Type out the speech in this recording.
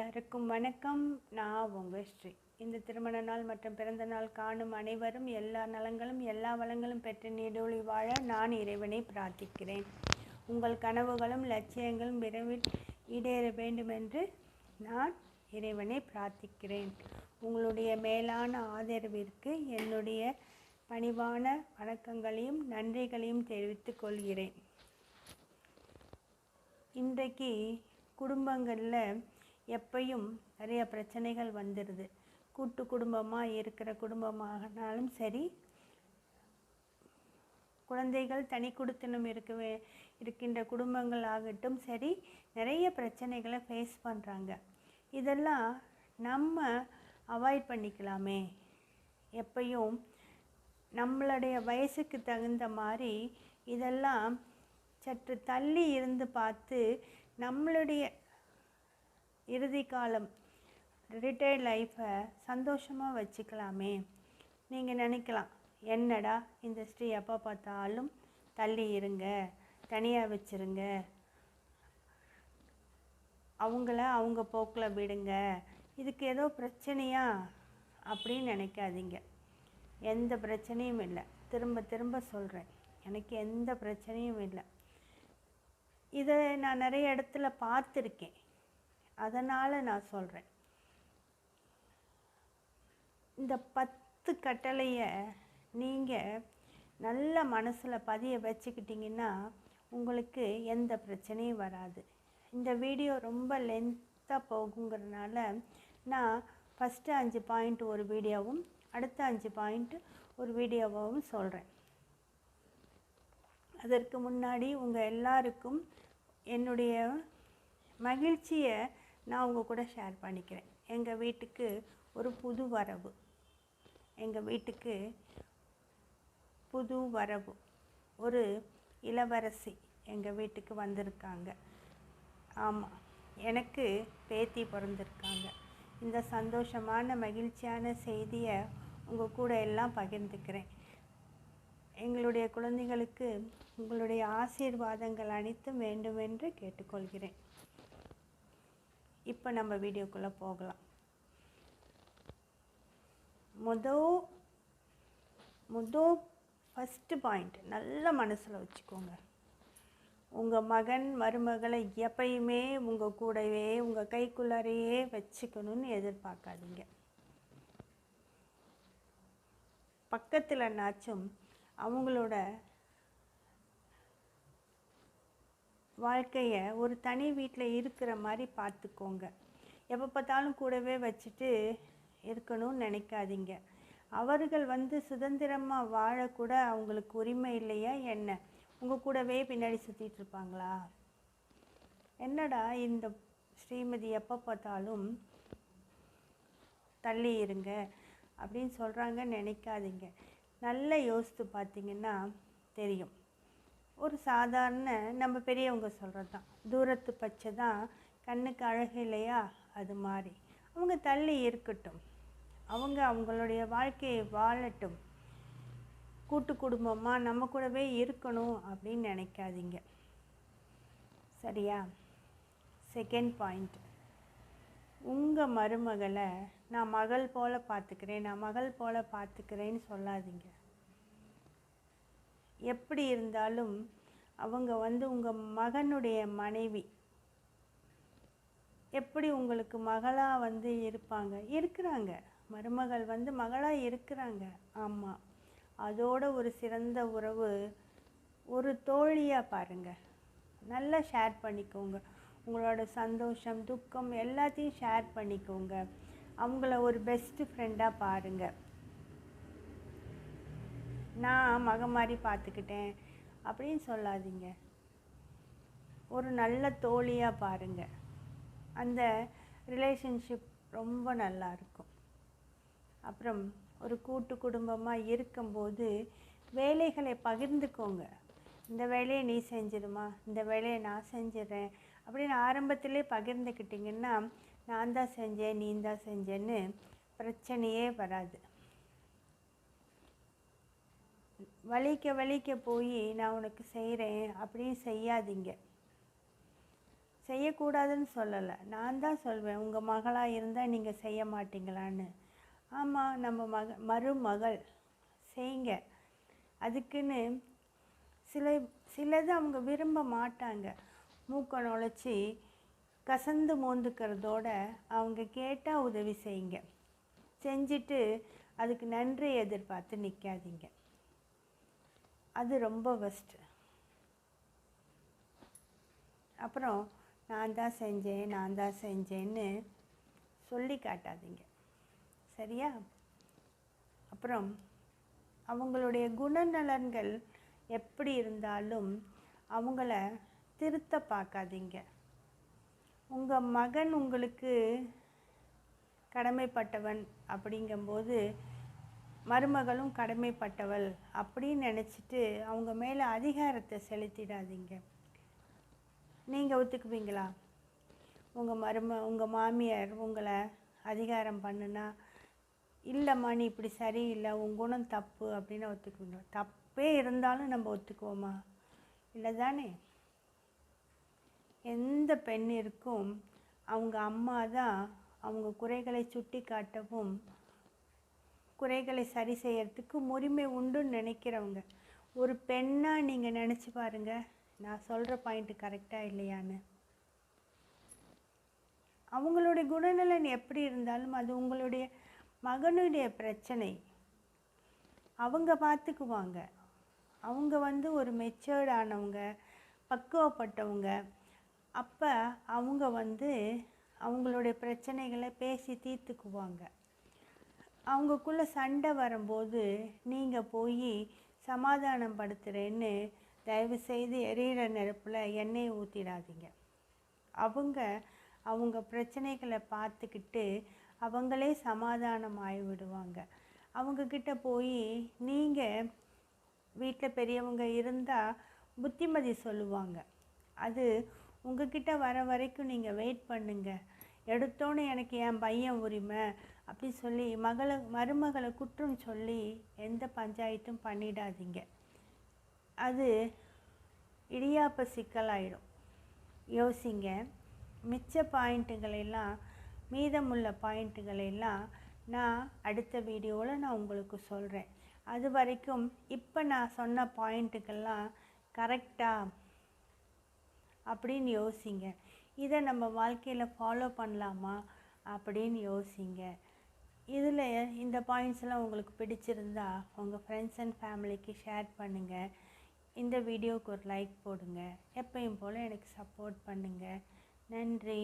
எல்லாருக்கும் வணக்கம். நான் உங்கள் ஸ்ரீ. இந்த திருமண நாள் மற்றும் பிறந்த நாள் காணும் அனைவரும் எல்லா நலங்களும் எல்லா வளங்களும் பெற்று நீடூழி வாழ நான் இறைவனை பிரார்த்திக்கிறேன். உங்கள் கனவுகளும் லட்சியங்களும் விரைவில் ஈடேற வேண்டுமென்று நான் இறைவனை பிரார்த்திக்கிறேன். உங்களுடைய மேலான ஆதரவிற்கு என்னுடைய பணிவான வணக்கங்களையும் நன்றிகளையும் தெரிவித்துக் கொள்கிறேன். இன்றைக்கு குடும்பங்களில் எப்பையும் நிறைய பிரச்சனைகள் வந்துடுது. கூட்டு குடும்பமாக இருக்கிற குடும்பமாகனாலும் சரி, குழந்தைகள் தனி குடித்தனம் இருக்கின்ற குடும்பங்கள் ஆகட்டும் சரி, நிறைய பிரச்சனைகளை ஃபேஸ் பண்ணுறாங்க. இதெல்லாம் நம்ம அவாய்ட் பண்ணிக்கலாமே. எப்பையும் நம்மளுடைய வயசுக்கு தகுந்த மாதிரி இதெல்லாம் சற்று தள்ளி இருந்து பார்த்து நம்மளுடைய இறுதி காலம் ரிட்டையர்ட் லைஃப்பை சந்தோஷமாக வச்சுக்கலாமே. நீங்கள் நினைக்கலாம், என்னடா இந்த ஸ்ரீ எப்போ பார்த்தாலும் தள்ளி இருங்க, தனியாக வச்சுருங்க, அவங்கள அவங்க போக்கில் விடுங்க, இதுக்கு ஏதோ பிரச்சனையா அப்படின்னு நினைக்காதீங்க. எந்த பிரச்சனையும் இல்லை. திரும்ப திரும்ப சொல்கிறேன், எனக்கு எந்த பிரச்சனையும் இல்லை. இதை நான் நிறைய இடத்துல பார்த்துருக்கேன், அதனால் நான் சொல்கிறேன். இந்த 10 கட்டளையை நீங்கள் நல்ல மனசில் பதிய வச்சுக்கிட்டிங்கன்னா உங்களுக்கு எந்த பிரச்சனையும் வராது. இந்த வீடியோ ரொம்ப லென்த்தாக போகுங்கிறதுனால நான் ஃபஸ்ட்டு 5 பாயிண்ட் ஒரு வீடியோவும் அடுத்த 5 பாயிண்ட் ஒரு வீடியோவாகவும் சொல்கிறேன். அதற்கு முன்னாடி உங்கள் எல்லாருக்கும் என்னுடைய மகிழ்ச்சியை நான் உங்கள் கூட ஷேர் பண்ணிக்கிறேன். எங்கள் வீட்டுக்கு ஒரு புது வரவு, ஒரு இளவரசி எங்கள் வீட்டுக்கு வந்திருக்காங்க. ஆமாம், எனக்கு பேத்தி பிறந்திருக்காங்க. இந்த சந்தோஷமான மகிழ்ச்சியான செய்தியை உங்கள் கூட எல்லாம் பகிர்ந்துக்கிறேன். எங்களுடைய குழந்தைகளுக்கு உங்களுடைய ஆசீர்வாதங்கள் அனைத்தும் வேண்டுமென்று கேட்டுக்கொள்கிறேன். இப்போ நம்ம வீடியோக்குள்ளே போகலாம். ஃபஸ்ட்டு பாயிண்ட் நல்ல மனசில் வச்சுக்கோங்க. உங்கள் மகன் மருமகளை எப்பயுமே உங்கள் கூடவே உங்கள் கைக்குள்ளாரையே வச்சுக்கணும்னு எதிர்பார்க்காதீங்க. பக்கத்துலனாச்சும் அவங்களோட வாழ்க்கையை ஒரு தனி வீட்டில் இருக்கிற மாதிரி பார்த்துக்கோங்க. எப்போ பார்த்தாலும் கூடவே வச்சுட்டு இருக்கணும்னு நினைக்காதீங்க. அவர்கள் சுதந்திரமாக வாழக்கூட அவங்களுக்கு உரிமை இல்லையா என்ன? உங்கள் கூடவே பின்னாடி சுற்றிட்டு இருப்பாங்களா? என்னடா இந்த ஸ்ரீமதி எப்போ பார்த்தாலும் தள்ளி இருங்க அப்படின்னு சொல்கிறாங்கன்னு நினைக்காதீங்க. நல்லா யோசித்து பார்த்தீங்கன்னா தெரியும். ஒரு சாதாரண நம்ம பெரியவங்க சொல்கிறது தான், தூரத்து பச்சை தான் கண்ணுக்கு அழகு இல்லையா? அது மாதிரி அவங்க தள்ளி இருக்கட்டும், அவங்க அவங்களுடைய வாழ்க்கையை வாழட்டும். கூட்டு குடும்பமாக நம்ம கூடவே இருக்கணும் அப்படின்னு நினைக்காதீங்க. சரியா? செகண்ட் பாயிண்ட், உங்கள் மருமகளை நான் மகள் போல் பார்த்துக்கிறேன்னு சொல்லாதீங்க. எப்படி இருந்தாலும் அவங்க உங்கள் மகனுடைய மனைவி. எப்படி உங்களுக்கு மகளாக இருக்கிறாங்க, மருமகள் மகளாக இருக்கிறாங்க. ஆமாம், அதோட ஒரு சிறந்த உறவு ஒரு தோழியாக பாருங்கள். நல்லா ஷேர் பண்ணிக்கோங்க. உங்களோட சந்தோஷம் துக்கம் எல்லாத்தையும் ஷேர் பண்ணிக்கோங்க. அவங்கள ஒரு பெஸ்ட் ஃப்ரெண்டாக பாருங்கள். நான் மகன் மாதிரி பார்த்துக்கிட்டேன் அப்படின்னு சொல்லாதீங்க. ஒரு நல்ல தோழியாக பாருங்கள். அந்த ரிலேஷன்ஷிப் ரொம்ப நல்லா இருக்கும். அப்புறம் ஒரு கூட்டு குடும்பமாக இருக்கும்போது வேலைகளை பகிர்ந்துக்கோங்க. இந்த வேலையை நீ செஞ்சிடுமா, இந்த வேலையை நான் செஞ்சிடறேன் அப்படின்னு ஆரம்பத்திலே பகிர்ந்துக்கிட்டிங்கன்னா நான் தான் செஞ்சேன் நீ தான் செஞ்சேன்னு பிரச்சனையே வராது. வலிக்க போய் நான் உனக்கு செய்கிறேன் அப்படின்னு செய்யாதீங்க. செய்யக்கூடாதுன்னு சொல்லலை, நான் தான் சொல்வேன் உங்கள் மகளாக இருந்தால் நீங்கள் செய்ய மாட்டீங்களான்னு. ஆமாம், நம்ம மருமகள் செய்யுங்க. அதுக்குன்னு சிலது அவங்க விரும்ப மாட்டாங்க. மூக்க நுழைச்சி கசந்து மோந்துக்கிறதோட அவங்க கேட்டால் உதவி செய்யுங்க. செஞ்சுட்டு அதுக்கு நன்றி எதிர்பார்த்து நிற்காதீங்க. அது ரொம்ப பெஸ்ட்டு. அப்புறம் நான் தான் செஞ்சேன்னு சொல்லி காட்டாதீங்க, சரியா? அப்புறம் அவங்களுடைய குணநலன்கள் எப்படி இருந்தாலும் அவங்கள திருத்த பார்க்காதீங்க. உங்கள் மகன் உங்களுக்கு கடமைப்பட்டவன் அப்படிங்கும்போது மருமகளும் கடமைப்பட்டவள் அப்படின்னு நினச்சிட்டு அவங்க மேலே அதிகாரத்தை செலுத்திடாதீங்க. நீங்கள் ஒத்துக்குவீங்களா? உங்கள் மாமியார் உங்களை அதிகாரம் பண்ணுனா, இல்லைம்மா நீ இப்படி சரியில்லை, உன் குணம் தப்பு அப்படின்னு ஒத்துக்குவீங்க? தப்பே இருந்தாலும் நம்ம ஒத்துக்குவோமா? இல்லை தானே? எந்த பெண்ணிற்கும் அவங்க அம்மா தான் அவங்க குறைகளை சுட்டி காட்டவும் குறைகளை சரி செய்யறதுக்கு உரிமை உண்டுன்னு நினைக்கிறவங்க. ஒரு பெண்ணாக நீங்கள் நினச்சி பாருங்கள், நான் சொல்கிற பாயிண்ட்டு கரெக்டாக இல்லையான்னு. அவங்களுடைய குணநலன் எப்படி இருந்தாலும் அது உங்களுடைய மகனுடைய பிரச்சனை, அவங்க பார்த்துக்குவாங்க. அவங்க ஒரு மெச்சூர்டானவங்க, பக்குவப்பட்டவங்க. அப்போ அவங்க அவங்களுடைய பிரச்சனைகளை பேசி தீர்த்துக்குவாங்க. அவங்கக்குள்ளே சண்டை வரும்போது நீங்கள் போய் சமாதானம் படுத்துகிறேன்னு தயவுசெய்து எரியிற நெருப்பில் எண்ணெயை ஊற்றிடாதீங்க. அவங்க பிரச்சனைகளை பார்த்துக்கிட்டு அவங்களே சமாதானம் ஆகிவிடுவாங்க. அவங்கக்கிட்ட போய் நீங்கள் வீட்டில் பெரியவங்க இருந்தால் புத்திமதி சொல்லுவாங்க. அது உங்ககிட்ட வர வரைக்கும் நீங்கள் வெயிட் பண்ணுங்க. எடுத்தோன்னே எனக்கு என் பையன் உரிமை அப்படி சொல்லி மருமகளை குற்றம் சொல்லி எந்த பஞ்சாயத்தும் பண்ணிடாதீங்க. அது இடியாப்ப சிக்கலாயிடும். யோசிங்க. மிச்ச பாயிண்ட்டுகளெல்லாம், மீதமுள்ள பாயிண்ட்டுகளெல்லாம் நான் அடுத்த வீடியோவில் நான் உங்களுக்கு சொல்கிறேன். அது வரைக்கும் இப்போ நான் சொன்ன பாயிண்ட்டுக்கெல்லாம் கரெக்டாக அப்படின்னு யோசிங்க. இதை நம்ம வாழ்க்கையில் ஃபாலோ பண்ணலாமா அப்படின்னு யோசிங்க. இதில் இந்த பாயிண்ட்ஸ்லாம் உங்களுக்கு பிடிச்சிருந்தா உங்கள் ஃப்ரெண்ட்ஸ் அண்ட் ஃபேமிலிக்கு ஷேர் பண்ணுங்கள். இந்த வீடியோவுக்கு ஒரு லைக் போடுங்க. எப்பயும் போல் எனக்கு சப்போர்ட் பண்ணுங்கள். நன்றி.